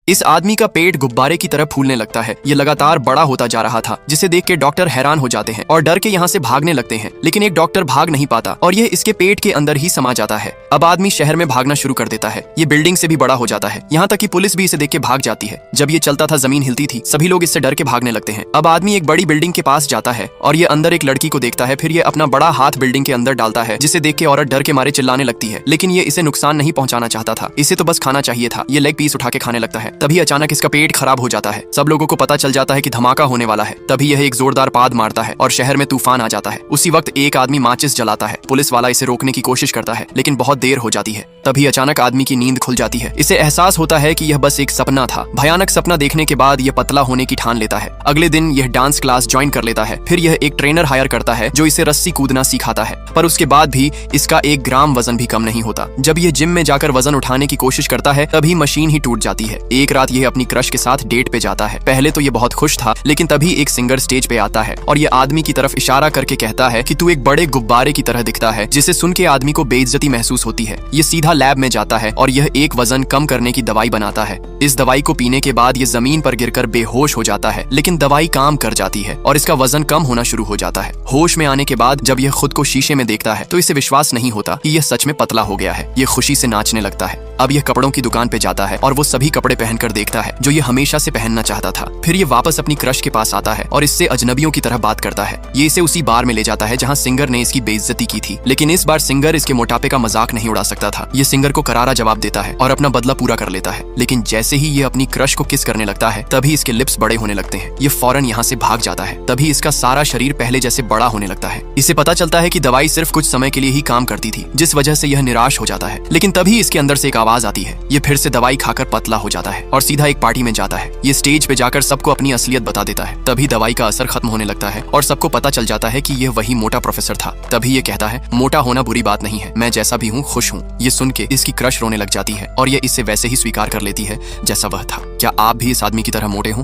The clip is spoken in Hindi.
इस आदमी का पेट गुब्बारे की तरह फूलने लगता है। ये लगातार बड़ा होता जा रहा था, जिसे देख के डॉक्टर हैरान हो जाते हैं और डर के यहाँ से भागने लगते हैं। लेकिन एक डॉक्टर भाग नहीं पाता और यह इसके पेट के अंदर ही समा जाता है। अब आदमी शहर में भागना शुरू कर देता है। ये बिल्डिंग से भी बड़ा हो जाता है, यहाँ तक कि पुलिस भी इसे देख के भाग जाती है। जब ये चलता था जमीन हिलती थी, सभी लोग इससे डर के भागने लगते हैं। अब आदमी एक बड़ी बिल्डिंग के पास जाता है और ये अंदर एक लड़की को देखता है। फिर ये अपना बड़ा हाथ बिल्डिंग के अंदर डालता है, जिसे देख के औरत डर के मारे चिल्लाने लगती है। लेकिन ये इसे नुकसान नहीं पहुंचाना चाहता था, इसे तो बस खाना चाहिए था। ये लेग पीस उठा के खाने लगता है। तभी अचानक इसका पेट खराब हो जाता है। सब लोगों को पता चल जाता है कि धमाका होने वाला है। तभी यह एक जोरदार पाद मारता है और शहर में तूफान आ जाता है। उसी वक्त एक आदमी माचिस जलाता है। पुलिस वाला इसे रोकने की कोशिश करता है, लेकिन बहुत देर हो जाती है। तभी अचानक आदमी की नींद खुल जाती है। इसे एहसास होता है कि यह बस एक सपना था। भयानक सपना देखने के बाद यह पतला होने की ठान लेता है। अगले दिन यह डांस क्लास ज्वाइन कर लेता है। फिर यह एक ट्रेनर हायर करता है जो इसे रस्सी कूदना सिखाता है। पर उसके बाद भी इसका 1 ग्राम वजन भी कम नहीं होता। जब यह जिम में जाकर वजन उठाने की कोशिश करता है, तभी मशीन ही टूट जाती है। एक रात यह अपनी क्रश के साथ डेट पे जाता है। पहले तो ये बहुत खुश था, लेकिन तभी एक सिंगर स्टेज पे आता है और ये आदमी की तरफ इशारा करके कहता है कि तू एक बड़े गुब्बारे की तरह दिखता है, जिसे सुन के आदमी को बेइज्जती महसूस होती है। ये सीधा लैब में जाता है और यह एक वजन कम करने की दवाई बनाता है। इस दवाई को पीने के बाद ये जमीन पर गिरकर बेहोश हो जाता है, लेकिन दवाई काम कर जाती है और इसका वजन कम होना शुरू हो जाता है। होश में आने के बाद जब यह खुद को शीशे में देखता है, तो इसे विश्वास नहीं होता कि यह सच में पतला हो गया है। ये खुशी से नाचने लगता है। अब यह कपड़ों की दुकान पे जाता है और वो सभी कपड़े पहनकर देखता है जो ये हमेशा से पहनना चाहता था। फिर ये वापस अपनी क्रश के पास आता है और इससे अजनबियों की तरह बात करता है। ये इसे उसी बार में ले जाता है जहाँ सिंगर ने इसकी बेइज्जती की थी। लेकिन इस बार सिंगर इसके मोटापे का मजाक नहीं उड़ा सकता था। ये सिंगर को करारा जवाब देता है और अपना बदला पूरा कर लेता है। लेकिन जैसे ही ये अपनी क्रश को किस करने लगता है, तभी इसके लिप्स बड़े होने लगते हैं। ये फौरन यहाँ से भाग जाता है। तभी इसका सारा शरीर पहले जैसे बड़ा होने लगता है। इसे पता चलता है कि दवाई सिर्फ कुछ समय के लिए ही काम करती थी, जिस वजह से यह निराश हो जाता है। लेकिन तभी इसके अंदर से एक आवाज आती है। ये फिर से दवाई खाकर पतला हो जाता है और सीधा एक पार्टी में जाता है। ये स्टेज पे जाकर सबको अपनी असलियत बता देता है। तभी दवाई का असर खत्म होने लगता है और सबको पता चल जाता है कि यह वही मोटा प्रोफेसर था। तभी ये कहता है, मोटा होना बुरी बात नहीं है, मैं जैसा भी हूँ खुश हूँ। ये सुन के इसकी क्रश रोने लग जाती है और ये इसे वैसे ही स्वीकार कर लेती है जैसा वह था। क्या आप भी इस आदमी की तरह मोटे हों?